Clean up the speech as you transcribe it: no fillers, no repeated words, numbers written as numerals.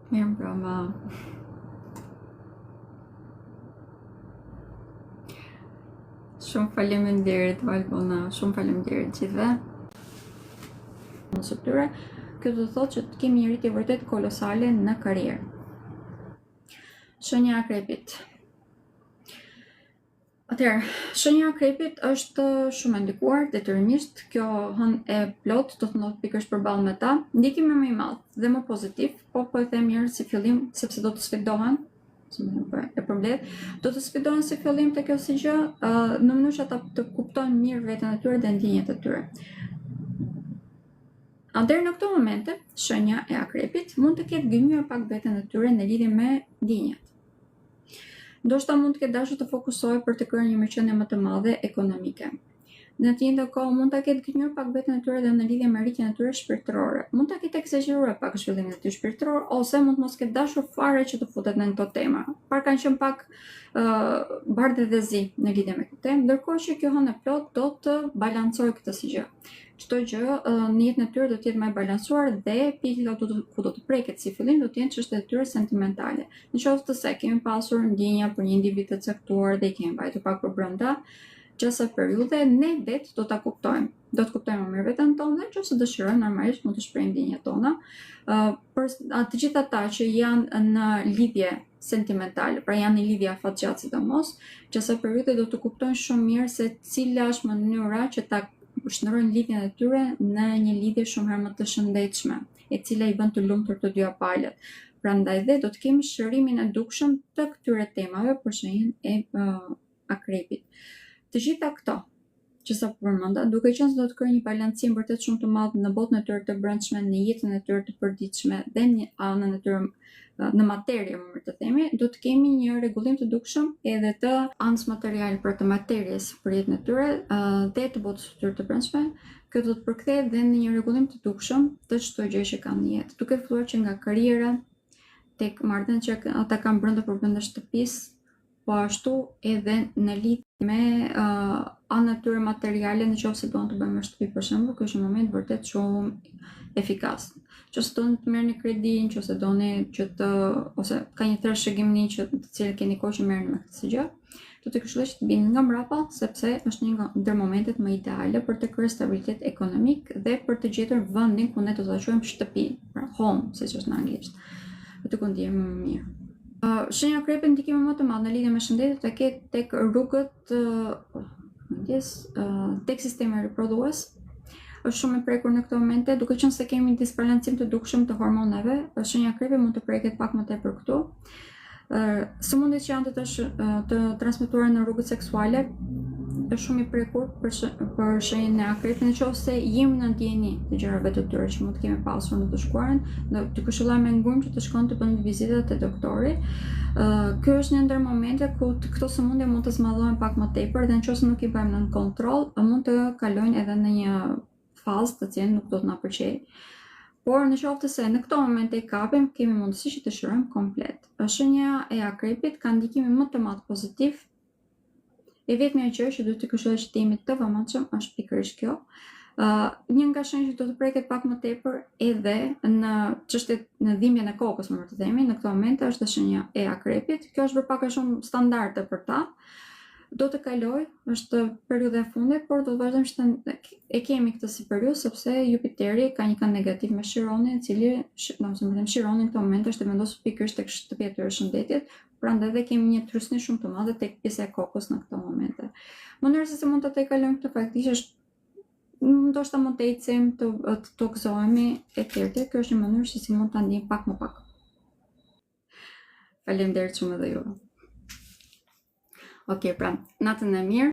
Mirë mbrëma. Shumë faleminderit Valbona, shumë faleminderit gjithëve. Nëse tyre, kjo do të thotë që të kemi një rritje vërtet kolosale në karrierë. Shenja e akrepit. Atëherë, shenja e akrepit është shumë e ndikuar detyrimisht, kjo hën e plot do të ndodh pikërisht përballë me ta, ndikimi më i madh dhe më pozitiv, po e them mirë si fillim sepse do të sfidohen, e përmbledh, do të sfidohen si fillim të kjo si gjë, në mënyrë që ata të kuptojnë mirë veten e tyre dhe ndjenjat e tyre. Deri në këto momente, shenja e akrepit mund të ketë gënjur pak veten e tyre në lidhje me ndjenjat. Ndoshta mund të ketë dashur të fokusohej për të kryer një mirëqenie më të madhe ekonomike. Në të njëjtën kohë mund ta ketë gënjur pak veten e tyre dhe në lidhje me rritjen e tyre shpirtërore. Mund ta ketë egzageruar pak zhvillimin e tyre shpirtëror ose mund mos ketë dashur fare që të futet në këto tema. Par kanë qenë pak bardhë dhe zi në lidhje me këtë temë, ndërkohë që kjo hënë e plot do të balancojë këtë si gjë. Çdo gjë në jetën e tyre do të jetë më e balancuar dhe pikë ku do të preket si fillim do të jenë çështjet e tyre sentimentale. Në qoftë se kemi pasur ndjenja për një individ të caktuar dhe i kemi mbajtur pak për brenda, gjatë periudhe ne vetë do ta kuptojmë. Do të kuptojmë më mirë veten tonë dhe nëse dëshirojmë normalisht mund të shprehim ndjenjat tona. Për të gjithë ata që janë në lidhje sentimentale, pra janë në lidhje afatgjatë sidomos, gjatë periudhe do të kuptojnë shumë mirë se cila është mënyra që ta shndrojnë lidhjen e tyre në një lidhje shumë herë më të shëndetshme, e cila i bën të lumtur të dyja palët. Prandaj dhe do të kemi shërimin e dukshëm të këtyre temave për shenjën e akrepit. Të gjitha këto që sa përmenda, duke qenë se do të krijojë një balancim vërtet shumë të madh në botën e tyre të brendshme, në jetën e tyre të përditshme dhe në anën e tyre në materie, më të themi, do të kemi një rregullim të dukshëm edhe të anës materiale për të materjes për jetën e tyre dhe të botës së tyre të brendshme. Kjo do të përkthehet dhe në një rregullim të dukshëm të çdo gjë që kanë në jetë, duke filluar që nga karriera tek marrëdhëniet që ata kanë brenda shtëpisë, po ashtu edhe në lidhje me anën e tyre materiale, nëse duan të bëjnë me shtëpi për shembull, ky është një moment vërtet shumë efikas. Nëse doni të merrni kredi, nëse doni që ose ka një trashëgimni që të cilën keni kohë që merrni me këtë gjë, do të këshilloj që të bini nga mbrapa, sepse është një ndër momentet më ideale për të kryer stabilitet ekonomik dhe për të gjetur vendin ku ne do ta quajmë shtëpi, pra home, siç është në anglisht. Do të ndjehemi më mirë. Shenja e akrepit ndikimi më të madh në lidhje me shëndetin do ketë tek rrugët tek sistemi riprodhues. Është shumë e prekur në këto momente, duke qenë se kemi një disbalancim të dukshëm të hormoneve, shenja e akrepit mund të preket pak më tepër këtu. Sëmundjet që janë të transmetuara në rrugët seksuale është shumë i prekur për shenjën e akrepit, nëse jemi në ndjenjë të gjërave të tyre që mund të kemi pasur në të shkuarën, të këshilloj me ngurmë që të shkon të bënë vizita te doktori. Ky është një ndër momente ku këto sëmundje mund të zmadhohen pak më tepër dhe nëse nuk i bëjmë nën kontroll, mund të kalojnë edhe në një fazë të cilën nuk do të na pëlqejë. Por në qoftë se në këto momente i kapim, kemi mundësi që të shërojmë komplet. Shenja e akrepit ka ndikimin më të madh pozitiv. E vetmja gjë që duhet të këshilloj që të jemi të vëmendshëm është pikërisht kjo. Një nga shenjat që do të preket pak më tepër edhe në çështjet në dhimbjen e kokës, më të themi, në këtë moment është shenja e akrepit. Kjo është pak a shumë standarde për ta. Do të kaloj, është periudha e fundit, por do të vazhdojmë që e kemi këtë si periudhë sepse Jupiteri ka një kënd negativ me Chironin, i cili, domethënë Chironi në këtë moment është vendosur pikërisht tek shtëpia e tyre shëndetit. Prandaj dhe kemi një trysni shumë të madhe tek pjesa e kokës në këto momente. Mënyra se si mund ta kalojmë këtë faktikisht është ndoshta mund të ecim, të toksohemi etj. Kjo është një mënyrë se si mund ta ndjejmë pak më pak. Faleminderit shumë edhe juve. Okej, pra, natën e mirë.